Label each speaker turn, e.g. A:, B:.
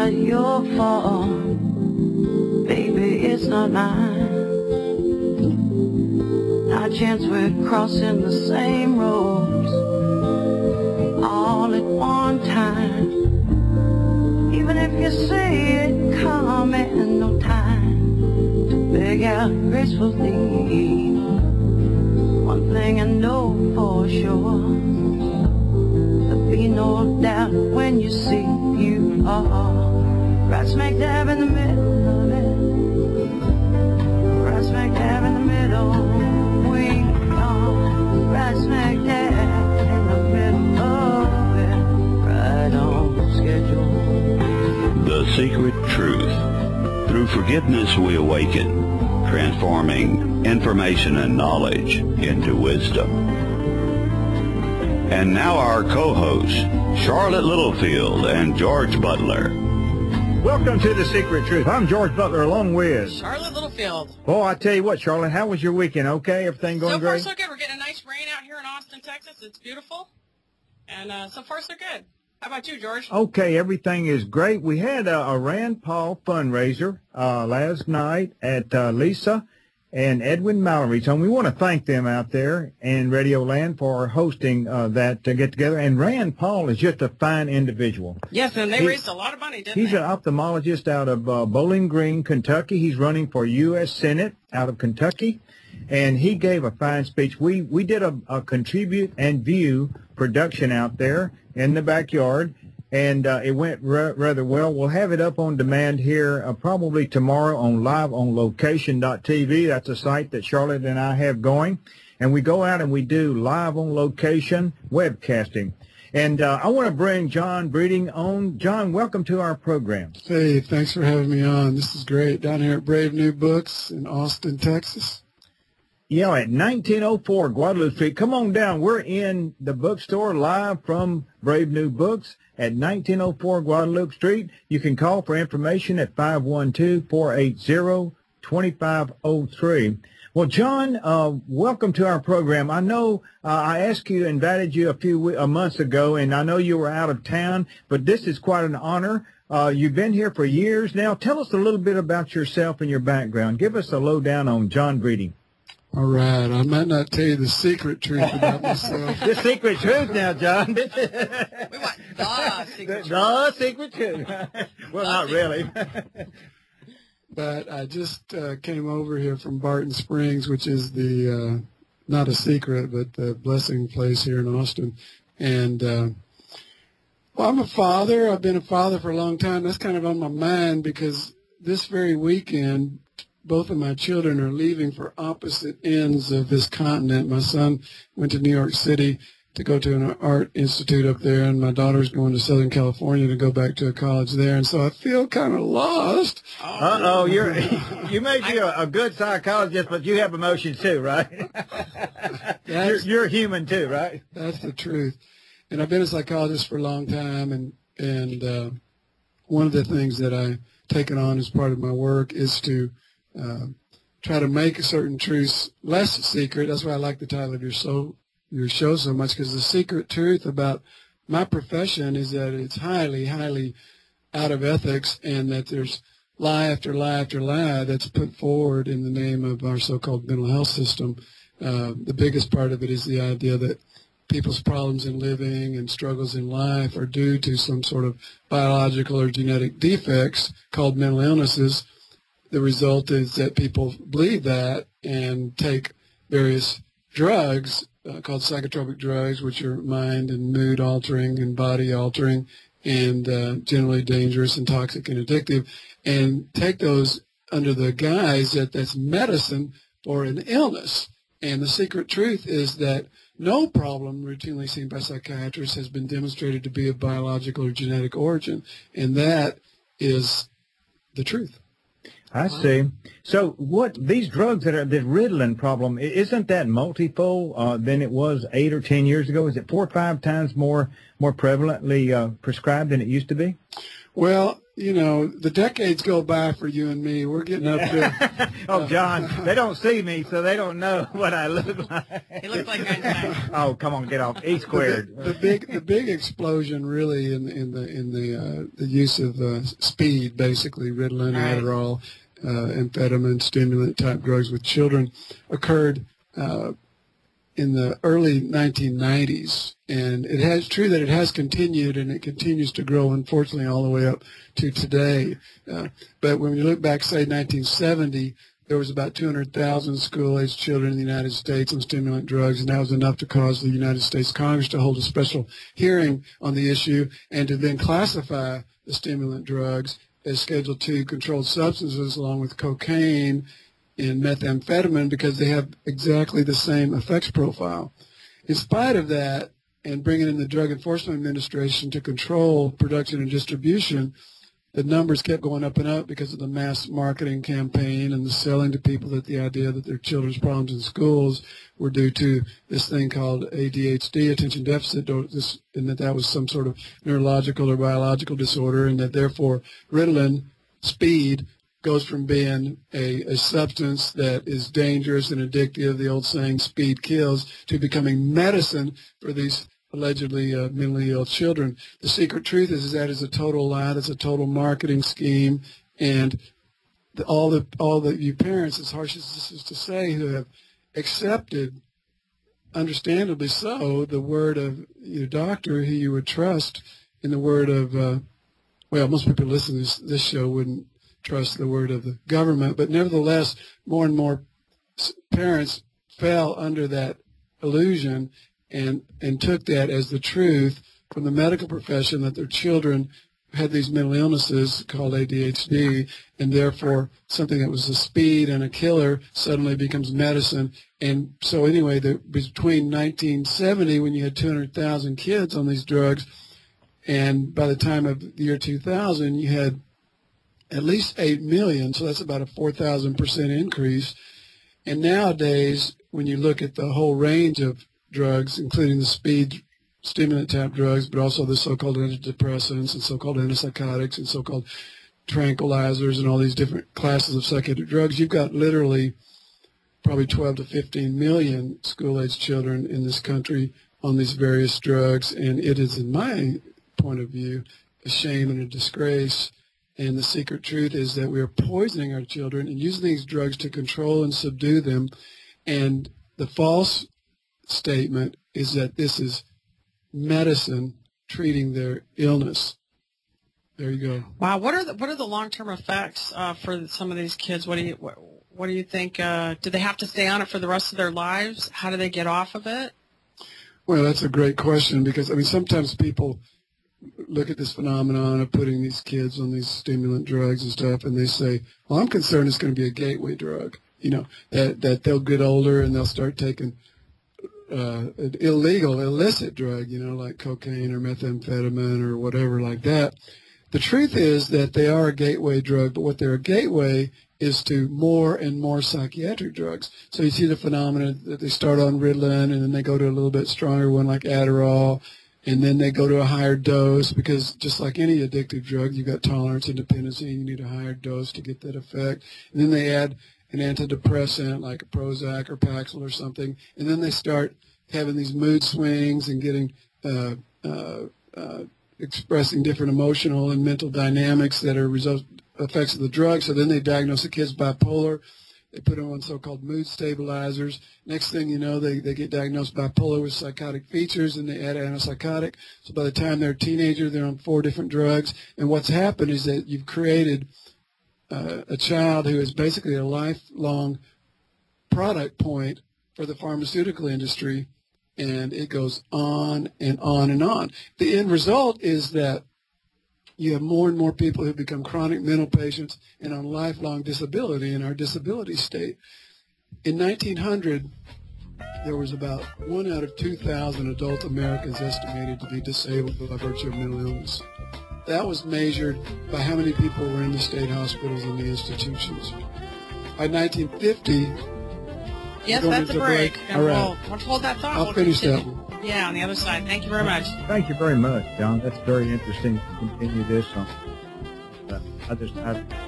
A: not your fault, baby, it's not mine. Not a chance we're crossing the same roads all at one time. Even if you see it coming, no time to beg out gracefully. One thing I know for sure, there'll be no doubt when you see you are right smack dab in the middle of it. Right smack dab in the middle. We are right smack dab in the middle of it. Right on schedule.
B: The Secret Truth. Through forgiveness we awaken, transforming information and knowledge into wisdom. And now our co-hosts, Charlotte Littlefield and George Butler.
C: Welcome to The Secret Truth. I'm George Butler along with
D: Charlotte Littlefield.
C: Oh, I tell you what, Charlotte, how was your weekend? Okay, everything going great?
D: So far, so good. We're getting a nice rain out here in Austin, Texas. It's beautiful. And so far, so good. How about you, George?
C: Okay, everything is great. We had a Rand Paul fundraiser last night at Lisa and Edwin Mallory's home. We want to thank them out there in Radio Land for hosting that get-together. And Rand Paul is just a fine individual.
D: Yes, and they raised a lot of money, didn't they?
C: He's an ophthalmologist out of Bowling Green, Kentucky. He's running for U.S. Senate out of Kentucky. And he gave a fine speech. We did a Contribute and View production out there in the backyard, and it went rather well. We'll have it up on demand here probably tomorrow on liveonlocation.tv. That's a site that Charlotte and I have going. And we go out and we do live on location webcasting. And I want to bring John Breeding on. John, welcome to our program.
E: Hey, thanks for having me on. This is great. Down here at Brave New Books in Austin, Texas.
C: Yeah, at 1904 Guadalupe Street. Come on down. We're in the bookstore live from Brave New Books at 1904 Guadalupe Street. You can call for information at 512-480-2503. Well, John, welcome to our program. I know I asked you, invited you a few months ago, and I know you were out of town, but this is quite an honor. You've been here for years now. Tell us a little bit about yourself and your background. Give us a lowdown on John Breeding.
E: All right. I might not tell you the secret truth about myself.
C: The secret truth now, John.
D: We want the secret truth.
C: The secret truth. Well, not really.
E: But I just came over here from Barton Springs, which is the, not a secret, but the blessing place here in Austin. And, well, I'm a father. I've been a father for a long time. That's kind of on my mind because this very weekend, both of my children are leaving for opposite ends of this continent. My son went to New York City to go to an art institute up there, and my daughter's going to Southern California to go back to a college there. And so I feel kind of lost.
C: Uh-oh, you may be a good psychologist, but you have emotions too, right? You're human too, right?
E: That's the truth. And I've been a psychologist for a long time, and one of the things that I've taken on as part of my work is to try to make certain truths less secret. That's why I like the title of your show so much, because the secret truth about my profession is that it's highly, highly out of ethics, and that there's lie after lie after lie that's put forward in the name of our so-called mental health system. The biggest part of it is the idea that people's problems in living and struggles in life are due to some sort of biological or genetic defects called mental illnesses. The result is that people believe that and take various drugs called psychotropic drugs, which are mind and mood altering and body altering and generally dangerous and toxic and addictive, and take those under the guise that that's medicine for an illness. And the secret truth is that no problem routinely seen by psychiatrists has been demonstrated to be of biological or genetic origin, and that is the truth.
C: I see. So what these drugs that are the Ritalin problem, isn't that multifold than it was 8 or 10 years ago? Is it 4 or 5 times more prevalently prescribed than it used to be?
E: Well, you know, the decades go by for you and me. We're getting up there.
C: Oh, John, they don't see me, so they don't know what I look like.
D: He looks like Einstein.
C: Oh, come on, get off. E squared.
E: The big explosion really in the use of speed, basically Ritalin,
D: Right.
E: Adderall, amphetamine, stimulant type drugs with children occurred in the early 1990s, and it has true that it has continued, and it continues to grow, unfortunately, all the way up to today. But when you look back, say 1970, there was about 200,000 school-aged children in the United States on stimulant drugs, and that was enough to cause the United States Congress to hold a special hearing on the issue and to then classify the stimulant drugs as Schedule II controlled substances along with cocaine and methamphetamine because they have exactly the same effects profile. In spite of that, and bringing in the Drug Enforcement Administration to control production and distribution, the numbers kept going up and up because of the mass marketing campaign and the selling to people that the idea that their children's problems in schools were due to this thing called ADHD, attention deficit, and that was some sort of neurological or biological disorder, and that therefore Ritalin, speed, goes from being a substance that is dangerous and addictive, the old saying, speed kills, to becoming medicine for these allegedly mentally ill children. The secret truth is that is a total lie. That's a total marketing scheme. And all the you parents, as harsh as this is to say, who have accepted, understandably so, the word of your doctor, who you would trust, in the word of, well, most people listening to this show wouldn't trust the word of the government, but nevertheless, more and more parents fell under that illusion and took that as the truth from the medical profession that their children had these mental illnesses called ADHD, and therefore something that was a speed and a killer suddenly becomes medicine. And so anyway, between 1970, when you had 200,000 kids on these drugs, and by the time of the year 2000, you had at least 8 million, so that's about a 4,000% increase. And nowadays, when you look at the whole range of drugs, including the speed stimulant type drugs, but also the so-called antidepressants and so-called antipsychotics and so-called tranquilizers and all these different classes of psychiatric drugs, you've got literally probably 12 to 15 million school-aged children in this country on these various drugs. And it is, in my point of view, a shame and a disgrace. And the secret truth is that we are poisoning our children and using these drugs to control and subdue them. And the false statement is that this is medicine treating their illness. There you go.
D: Wow, what are the long-term effects for some of these kids? What do you think? Do they have to stay on it for the rest of their lives? How do they get off of it?
E: Well, that's a great question because, I mean, sometimes people look at this phenomenon of putting these kids on these stimulant drugs and stuff, and they say, well, I'm concerned it's going to be a gateway drug, you know, that they'll get older and they'll start taking an illegal, illicit drug, you know, like cocaine or methamphetamine or whatever like that. The truth is that they are a gateway drug, but what they're a gateway is to more and more psychiatric drugs. So you see the phenomenon that they start on Ritalin and then they go to a little bit stronger one like Adderall, and then they go to a higher dose because just like any addictive drug, you've got tolerance and dependency, and you need a higher dose to get that effect. And then they add an antidepressant like a Prozac or Paxil or something, and then they start having these mood swings and getting expressing different emotional and mental dynamics that are effects of the drug. So then they diagnose the kids bipolar. They put them on so-called mood stabilizers. Next thing you know, they get diagnosed bipolar with psychotic features, and they add antipsychotic. So by the time they're a teenager, they're on 4 different drugs. And what's happened is that you've created a child who is basically a lifelong product point for the pharmaceutical industry, and it goes on and on and on. The end result is that you have more and more people who become chronic mental patients and on lifelong disability in our disability state. In 1900, there was about 1 out of 2,000 adult Americans estimated to be disabled by virtue of mental illness. That was measured by how many people were in the state hospitals and the institutions. By 1950,
D: yes, that's a break. And
E: all right.
D: we'll hold that thought.
E: I'll finish that one.
D: Yeah, on the other side. Thank you very much.
C: Thank you very much, John. That's very interesting to continue this on I